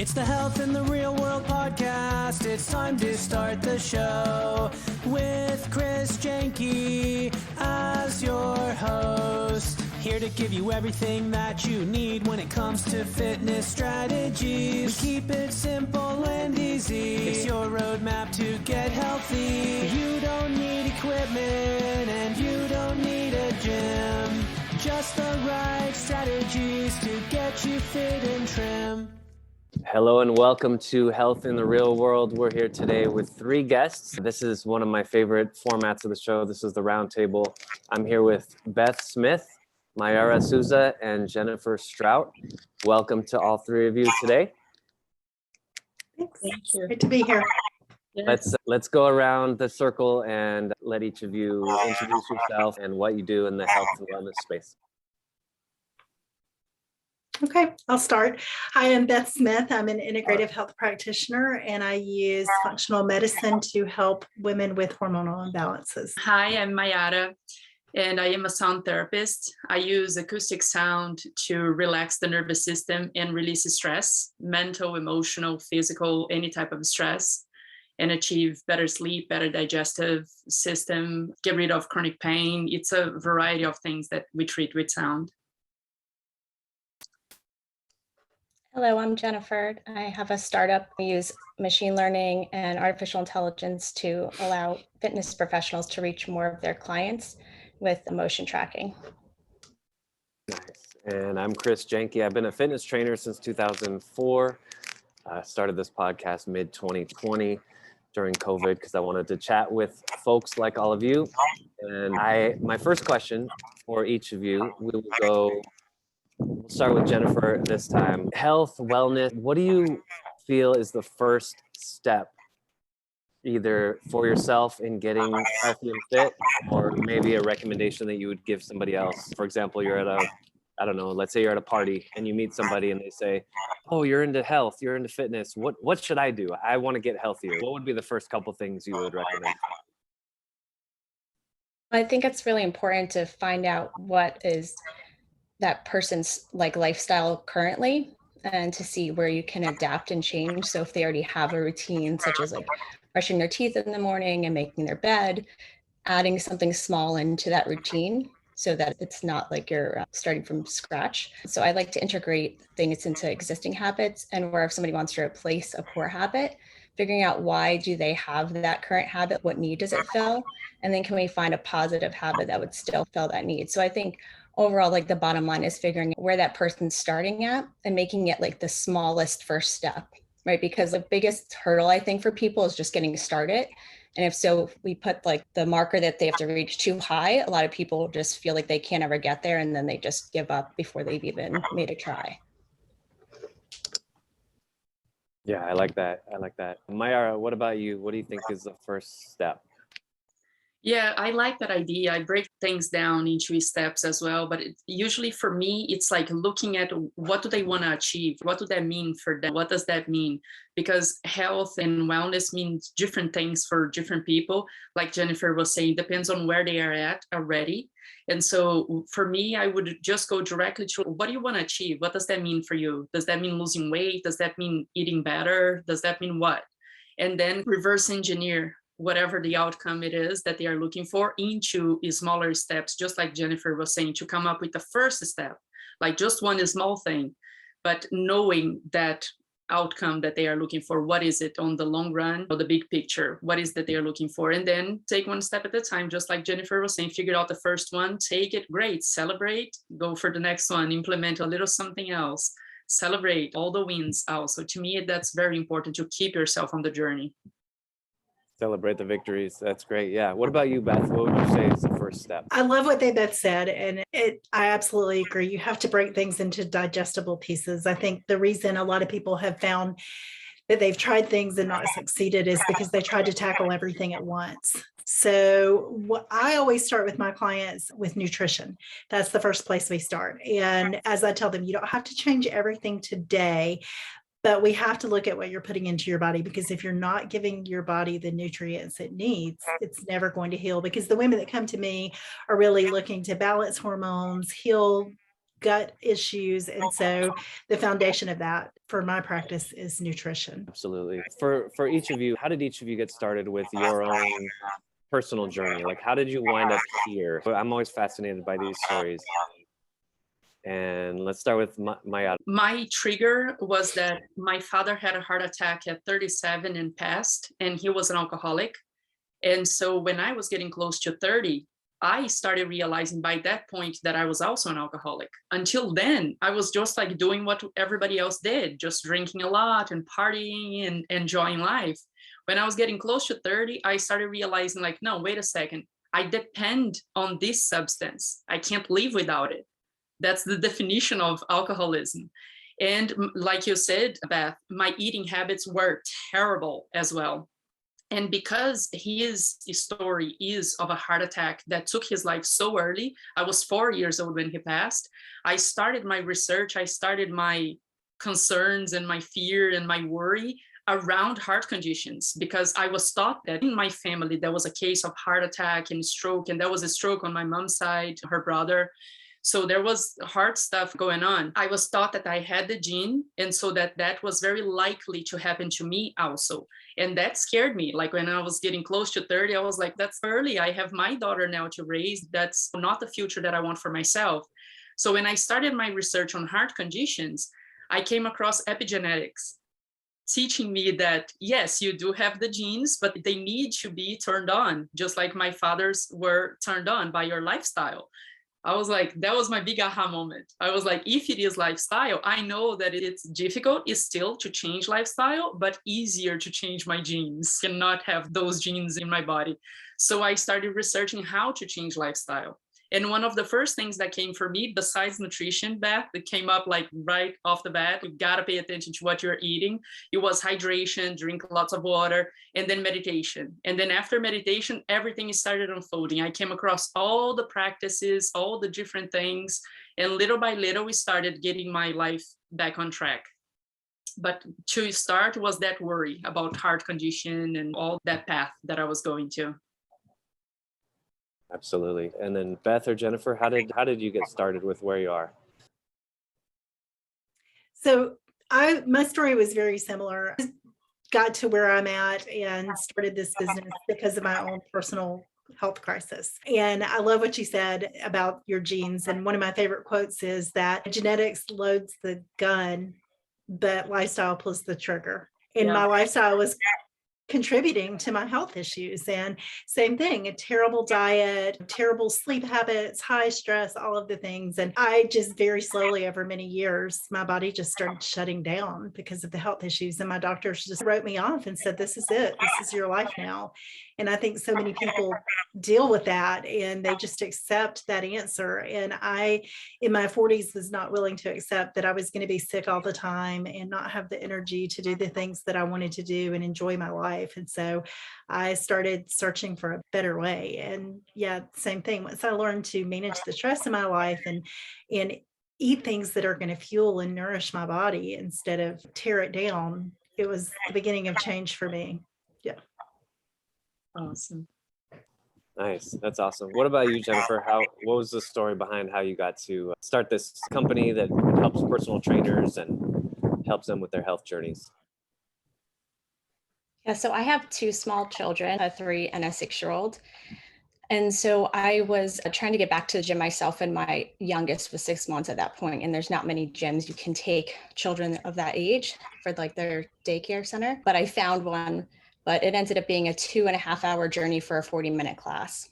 It's the Health in the Real World podcast. It's time to start the show with Chris Janke as your host. Here to give you everything that you need when it comes to fitness strategies. We keep it simple and easy. It's your roadmap to get healthy. You don't need equipment and you don't need a gym. Just the right strategies to get you fit and trim. Hello and welcome to Health in the Real World. We're here today with three guests. This is one of my favorite formats of the show. This is the round table. I'm here with Beth Smith, Mayara Souza, and Jennifer Strout. Welcome to all three of you today. Thanks. Thank you. Great to be here. Let's go around the circle and let each of you introduce yourself and what you do in the health and wellness space. Okay, I'll start. Hi, I'm Beth Smith. I'm an integrative health practitioner, and I use functional medicine to help women with hormonal imbalances. Hi, I'm Mayara, and I am a sound therapist. I use acoustic sound to relax the nervous system and release stress, mental, emotional, physical, any type of stress, and achieve better sleep, better digestive system, get rid of chronic pain. It's a variety of things that we treat with sound. Hello, I'm Jennifer. I have a startup. We use machine learning and artificial intelligence to allow fitness professionals to reach more of their clients with motion tracking. Nice. And I'm Chris Janke. I've been a fitness trainer since 2004. I started this podcast mid-2020 during COVID because I wanted to chat with folks like all of you. And my first question for each of you, we'll start with Jennifer this time. Health, wellness, what do you feel is the first step, either for yourself in getting healthy and fit, or maybe a recommendation that you would give somebody else? For example, you're at let's say you're at a party and you meet somebody and they say, oh, you're into health, you're into fitness. What should I do? I want to get healthier. What would be the first couple things you would recommend? I think it's really important to find out what is that person's lifestyle currently, and to see where you can adapt and change. So if they already have a routine, such as brushing their teeth in the morning and making their bed, adding something small into that routine so that it's not like you're starting from scratch. So I like to integrate things into existing habits, and where if somebody wants to replace a poor habit, figuring out why do they have that current habit, what need does it fill, and then can we find a positive habit that would still fill that need. So I think overall, the bottom line is figuring out where that person's starting at and making it the smallest first step, right? Because the biggest hurdle, I think, for people is just getting started. And if we put the marker that they have to reach too high, a lot of people just feel like they can't ever get there, and then they just give up before they've even made a try. Yeah, I like that. Mayara, what about you? What do you think is the first step? Yeah, I like that idea. I break things down into steps as well. But usually for me, it's looking at what do they want to achieve? What do that mean for them? What does that mean? Because health and wellness means different things for different people. Like Jennifer was saying, depends on where they are at already. And so for me, I would just go directly to what do you want to achieve? What does that mean for you? Does that mean losing weight? Does that mean eating better? Does that mean what? And then reverse engineer whatever the outcome it is that they are looking for into smaller steps, just like Jennifer was saying, to come up with the first step, just one small thing, but knowing that outcome that they are looking for, what is it on the long run, or the big picture, what is that they are looking for, and then take one step at a time, just like Jennifer was saying, figure out the first one, take it, great, celebrate, go for the next one, implement a little something else, celebrate all the wins also. To me, that's very important to keep yourself on the journey. Celebrate the victories. That's great. Yeah. What about you, Beth? What would you say is the first step? I love what they both said, and I absolutely agree. You have to break things into digestible pieces. I think the reason a lot of people have found that they've tried things and not succeeded is because they tried to tackle everything at once. So what I always start with my clients with nutrition. That's the first place we start. And as I tell them, you don't have to change everything today, but we have to look at what you're putting into your body, because if you're not giving your body the nutrients it needs, it's never going to heal. Because the women that come to me are really looking to balance hormones, heal gut issues. And so the foundation of that for my practice is nutrition. Absolutely. For each of you, how did each of you get started with your own personal journey? Like, how did you wind up here? I'm always fascinated by these stories. And let's start with Maya. My trigger was that my father had a heart attack at 37 and passed, and he was an alcoholic. And so when I was getting close to 30, I started realizing by that point that I was also an alcoholic. Until then, I was just like doing what everybody else did, just drinking a lot and partying and enjoying life. When I was getting close to 30, I started realizing like, no, wait a second. I depend on this substance. I can't live without it. That's the definition of alcoholism. And like you said, Beth, my eating habits were terrible as well. And because his story is of a heart attack that took his life so early, I was 4 years old when he passed. I started my research, I started my concerns and my fear and my worry around heart conditions, because I was taught that in my family, there was a case of heart attack and stroke, and there was a stroke on my mom's side, her brother. So there was heart stuff going on. I was taught that I had the gene, and so that was very likely to happen to me also. And that scared me. Like when I was getting close to 30, I was like, that's early. I have my daughter now to raise. That's not the future that I want for myself. So when I started my research on heart conditions, I came across epigenetics, teaching me that, yes, you do have the genes, but they need to be turned on, just like my father's were turned on by your lifestyle. I was like, that was my big aha moment. I was like, if it is lifestyle, I know that it's difficult, it's still to change lifestyle, but easier to change my genes, cannot have those genes in my body. So I started researching how to change lifestyle. And one of the first things that came for me, besides nutrition, Beth, that came up like right off the bat, you gotta pay attention to what you're eating. It was hydration, drink lots of water, and then meditation. And then after meditation, everything started unfolding. I came across all the practices, all the different things, and little by little, we started getting my life back on track. But to start was that worry about heart condition and all that path that I was going to. Absolutely. And then Beth or Jennifer, how did you get started with where you are? So my story was very similar. I got to where I'm at and started this business because of my own personal health crisis. And I love what you said about your genes. And one of my favorite quotes is that genetics loads the gun, but lifestyle pulls the trigger. And my lifestyle was contributing to my health issues. And same thing, a terrible diet, terrible sleep habits, high stress, all of the things. And I just very slowly over many years, my body just started shutting down because of the health issues. And my doctors just wrote me off and said, this is it. This is your life now. And I think so many people deal with that and they just accept that answer. And I, in my 40s, was not willing to accept that I was going to be sick all the time and not have the energy to do the things that I wanted to do and enjoy my life. And so I started searching for a better way. And yeah, same thing. Once I learned to manage the stress in my life and eat things that are going to fuel and nourish my body instead of tear it down, it was the beginning of change for me. Yeah. Awesome. Nice. That's awesome. What about you, Jennifer? What was the story behind how you got to start this company that helps personal trainers and helps them with their health journeys? Yeah, so I have two small children, a 3 and a 6-year-old. And so I was trying to get back to the gym myself, and my youngest was 6 months at that point. And there's not many gyms you can take children of that age for like their daycare center. But I found one, but it ended up being a 2.5-hour journey for a 40-minute class.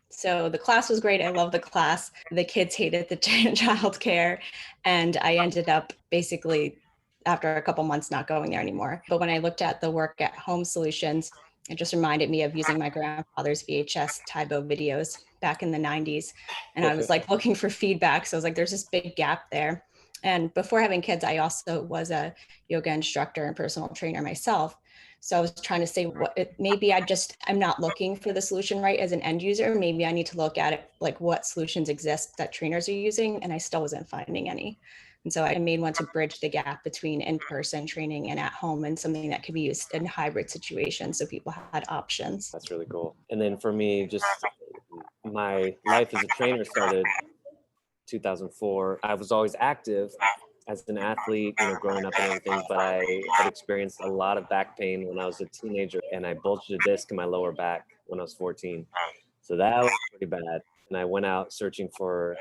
So the class was great. I love the class. The kids hated the childcare. And I ended up basically after a couple months not going there anymore. But when I looked at the work at home solutions, it just reminded me of using my grandfather's VHS Taibo videos back in the 90s. And I was like looking for feedback. So I was like, there's this big gap there. And before having kids, I also was a yoga instructor and personal trainer myself. So I was trying to say, I'm not looking for the solution right as an end user. Maybe I need to look at it like what solutions exist that trainers are using. And I still wasn't finding any. And so I made one to bridge the gap between in-person training and at home, and something that could be used in hybrid situations so people had options. That's really cool. And then for me, just my life as a trainer started 2004. I was always active as an athlete, growing up and everything, but I had experienced a lot of back pain when I was a teenager, and I bulged a disc in my lower back when I was 14. So that was pretty bad. And I went out searching for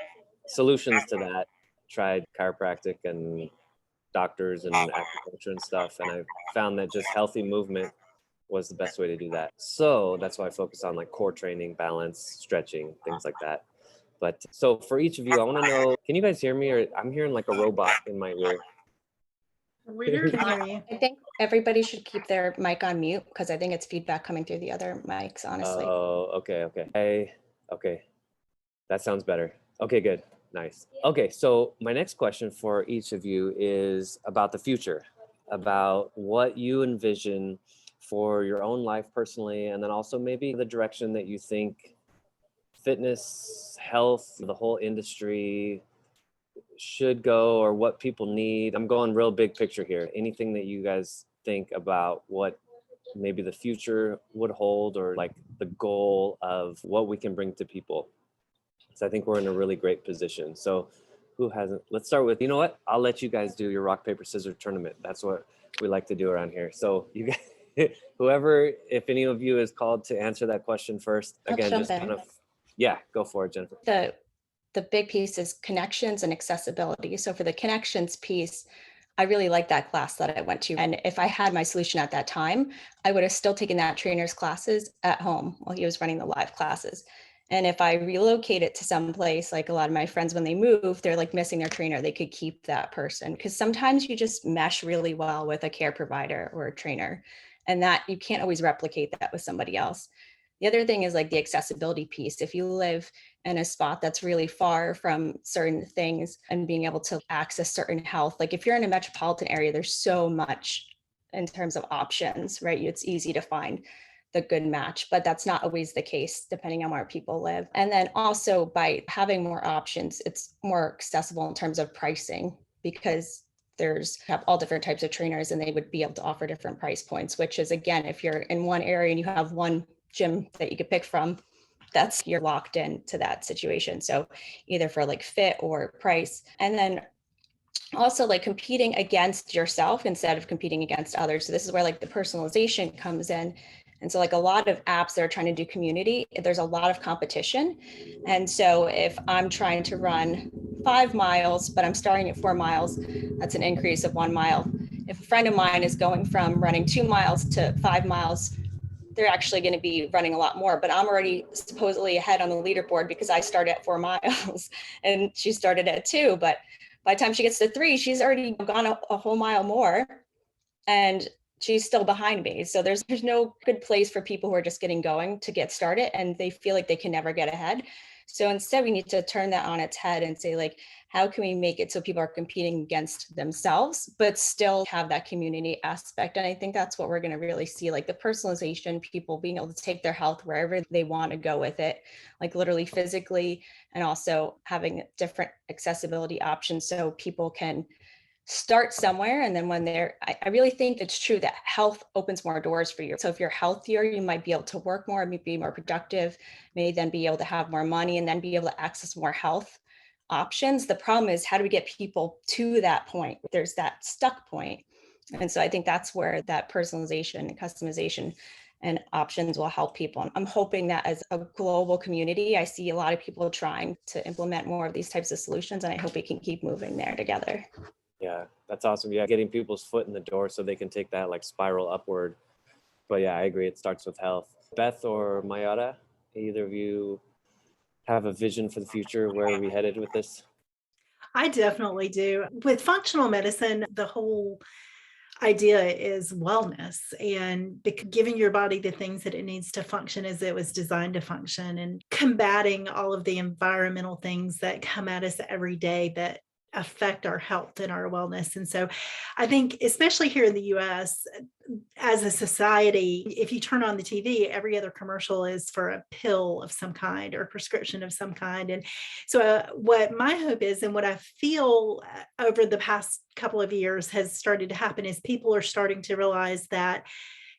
solutions to that, tried chiropractic and doctors and acupuncture and stuff. And I found that just healthy movement was the best way to do that. So that's why I focus on like core training, balance, stretching, things like that. But so for each of you, I want to know, can you guys hear me? Or I'm hearing like a robot in my ear. Can hear you. I think everybody should keep their mic on mute because I think it's feedback coming through the other mics, honestly. Oh, okay. Okay. That sounds better. Okay, good. Nice. Okay, so my next question for each of you is about the future, about what you envision for your own life personally, and then also maybe the direction that you think fitness, health, the whole industry should go, or what people need. I'm going real big picture here. Anything that you guys think about what maybe the future would hold, or like the goal of what we can bring to people. So I think we're in a really great position. So who hasn't? Let's start with, you know what? I'll let you guys do your rock, paper, scissors tournament. That's what we like to do around here. So you guys, whoever, if any of you is called to answer that question first, again, just kind of, yeah, go for it, Jennifer. The big piece is connections and accessibility. So for the connections piece, I really like that class that I went to. And if I had my solution at that time, I would have still taken that trainer's classes at home while he was running the live classes. And if I relocate it to some place, like a lot of my friends, when they move, they're like missing their trainer, they could keep that person. Because sometimes you just mesh really well with a care provider or a trainer, and that you can't always replicate that with somebody else. The other thing is like the accessibility piece. If you live in a spot that's really far from certain things and being able to access certain health, like if you're in a metropolitan area, there's so much in terms of options, right? It's easy to find the good match, but that's not always the case depending on where people live. And then also by having more options, it's more accessible in terms of pricing, because have all different types of trainers and they would be able to offer different price points, which is, again, if you're in one area and you have one gym that you could pick from, you're locked into that situation. So either for like fit or price. And then also like competing against yourself instead of competing against others. So this is where like the personalization comes in. And so like a lot of apps that are trying to do community, there's a lot of competition. And so if I'm trying to run 5 miles, but I'm starting at 4 miles, that's an increase of 1 mile. If a friend of mine is going from running 2 miles to 5 miles, they're actually going to be running a lot more, but I'm already supposedly ahead on the leaderboard because I started at 4 miles and she started at 2. But by the time she gets to 3, she's already gone a whole mile more and she's still behind me. So there's no good place for people who are just getting going to get started and they feel like they can never get ahead. So instead we need to turn that on its head and say, like, how can we make it so people are competing against themselves, but still have that community aspect? And I think that's what we're going to really see, like the personalization, people being able to take their health wherever they want to go with it, like literally physically, and also having different accessibility options so people can start somewhere. And then when I really think it's true that health opens more doors for you. So if you're healthier, you might be able to work more, be more productive, may then be able to have more money and then be able to access more health options. The problem is, how do we get people to that point? There's that stuck point. And so I think that's where that personalization and customization and options will help people. I'm hoping that as a global community, I see a lot of people trying to implement more of these types of solutions, and I hope we can keep moving there together. Yeah, that's awesome. Yeah, getting people's foot in the door so they can take that like spiral upward. But yeah, I agree. It starts with health. Beth or Mayara, either of you have a vision for the future? Where are we headed with this? I definitely do. With functional medicine, the whole idea is wellness and giving your body the things that it needs to function as it was designed to function, and combating all of the environmental things that come at us every day that affect our health and our wellness. And so I think, especially here in the US, as a society, if you turn on the TV, every other commercial is for a pill of some kind or a prescription of some kind. And so what my hope is, and what I feel over the past couple of years has started to happen, is people are starting to realize that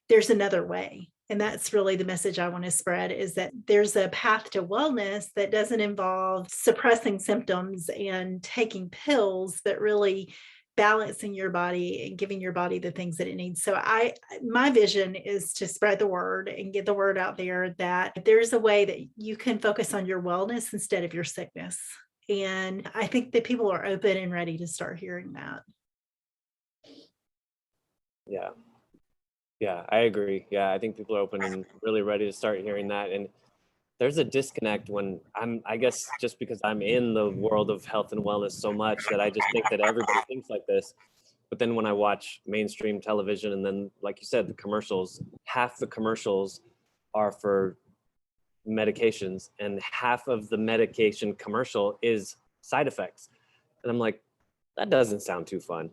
there's another way. And that's really the message I want to spread, is that there's a path to wellness that doesn't involve suppressing symptoms and taking pills, but really balancing your body and giving your body the things that it needs. So my vision is to spread the word and get the word out there that there's a way that you can focus on your wellness instead of your sickness. And I think that people are open and ready to start hearing that. Yeah, I agree. Yeah, I think people are open and really ready to start hearing that. And there's a disconnect when I guess just because I'm in the world of health and wellness so much that I just think that everybody thinks like this. But then when I watch mainstream television, and then, like you said, the commercials, half the commercials are for medications and half of the medication commercial is side effects. And I'm like, that doesn't sound too fun.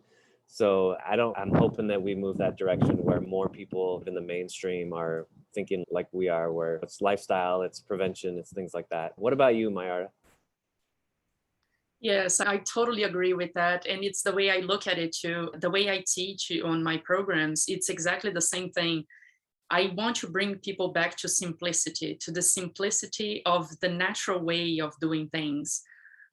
So I'm hoping that we move that direction where more people in the mainstream are thinking like we are, where it's lifestyle, it's prevention, it's things like that. What about you, Mayara? Yes, I totally agree with that. And it's the way I look at it too. The way I teach on my programs, it's exactly the same thing. I want to bring people back to simplicity, to the simplicity of the natural way of doing things.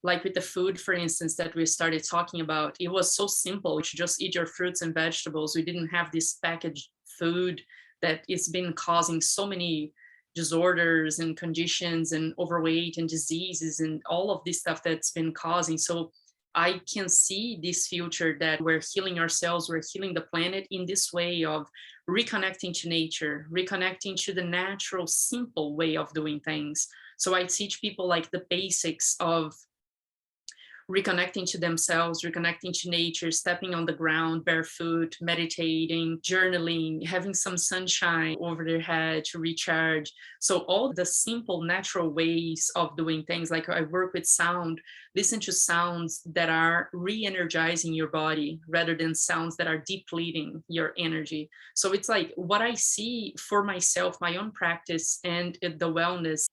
Like with the food, for instance, that we started talking about, it was so simple. You should just eat your fruits and vegetables. We didn't have this packaged food that has been causing so many disorders and conditions and overweight and diseases and all of this stuff that's been causing. So I can see this future that we're healing ourselves, we're healing the planet in this way of reconnecting to nature, reconnecting to the natural, simple way of doing things. So I teach people like the basics of reconnecting to themselves, reconnecting to nature, stepping on the ground barefoot, meditating, journaling, having some sunshine over their head to recharge. So all the simple, natural ways of doing things, like I work with sound, listen to sounds that are re-energizing your body rather than sounds that are depleting your energy. So it's like what I see for myself, my own practice and the wellness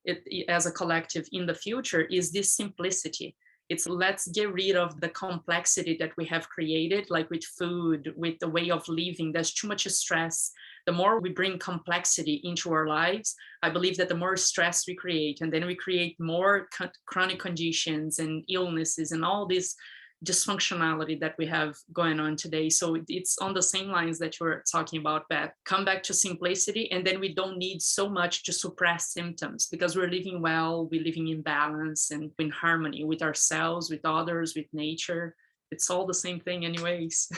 as a collective in the future is this simplicity. It's let's get rid of the complexity that we have created, like with food, with the way of living. There's too much stress. The more we bring complexity into our lives, I believe that the more stress we create, and then we create more chronic conditions and illnesses and all this dysfunctionality that we have going on today. So it's on the same lines that you were talking about, Beth. Come back to simplicity, and then we don't need so much to suppress symptoms because we're living well, we're living in balance and in harmony with ourselves, with others, with nature. It's all the same thing anyways.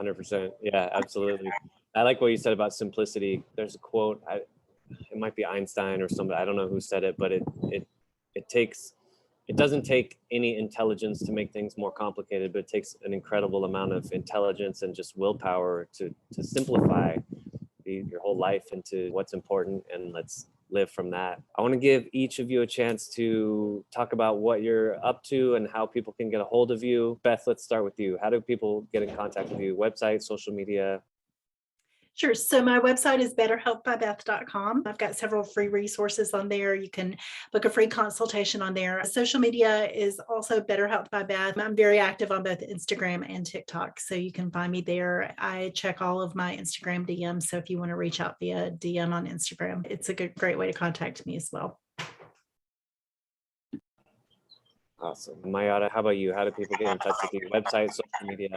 100%. Yeah, absolutely. I like what you said about simplicity. There's a quote, it might be Einstein or somebody, I don't know who said it, but it doesn't take any intelligence to make things more complicated, but it takes an incredible amount of intelligence and just willpower to simplify your whole life into what's important, and let's live from that. I want to give each of you a chance to talk about what you're up to and how people can get a hold of you. Beth, let's start with you. How do people get in contact with you? Website, social media? Sure. So my website is betterhealthbybeth.com. I've got several free resources on there. You can book a free consultation on there. Social media is also Better Health by Beth. I'm very active on both Instagram and TikTok, so you can find me there. I check all of my Instagram DMs. So if you want to reach out via DM on Instagram, it's a great way to contact me as well. Awesome. Mayara, how about you? How do people get in touch with you? Website, social media?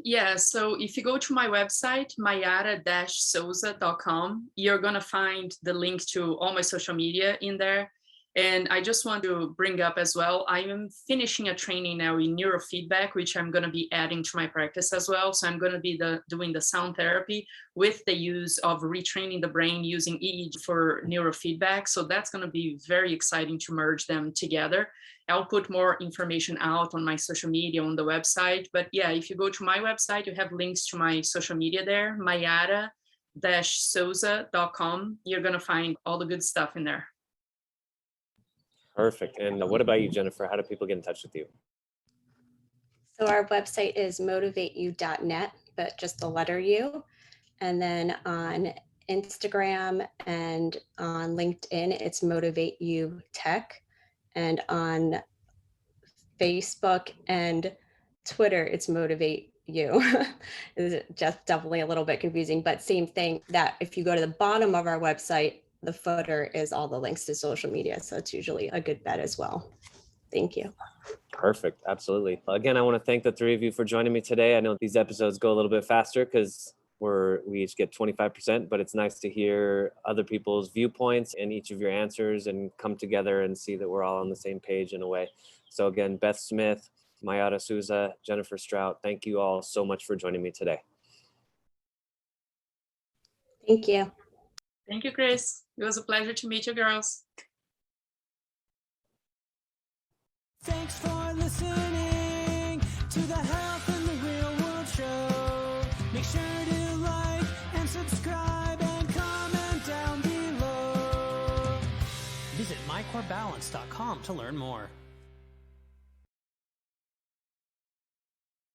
Yeah, so if you go to my website, mayara-souza.com, you're going to find the link to all my social media in there. And I just want to bring up as well, I am finishing a training now in neurofeedback, which I'm going to be adding to my practice as well. So I'm going to be doing the sound therapy with the use of retraining the brain using EEG for neurofeedback. So that's going to be very exciting to merge them together. I'll put more information out on my social media on the website. But yeah, if you go to my website, you have links to my social media there, mayara-souza.com. You're going to find all the good stuff in there. Perfect. And what about you, Jennifer? How do people get in touch with you? So our website is motivateyou.net, but just the letter U. And then on Instagram and on LinkedIn, it's Motivate You Tech. And on Facebook and Twitter, it's Motivate you. Is just definitely a little bit confusing, but same thing that if you go to the bottom of our website, the footer is all the links to social media. So it's usually a good bet as well. Thank you. Perfect. Absolutely. Again, I want to thank the three of you for joining me today. I know these episodes go a little bit faster because we each get 25%, but it's nice to hear other people's viewpoints and each of your answers and come together and see that we're all on the same page in a way. So again, Beth Smith, Mayara Souza, Jennifer Strout, thank you all so much for joining me today. Thank you. Thank you, Chris. It was a pleasure to meet you girls. Thanks for listening to the Health in the Real World show. Make sure to like and subscribe and comment down below. Visit mycorebalance.com to learn more.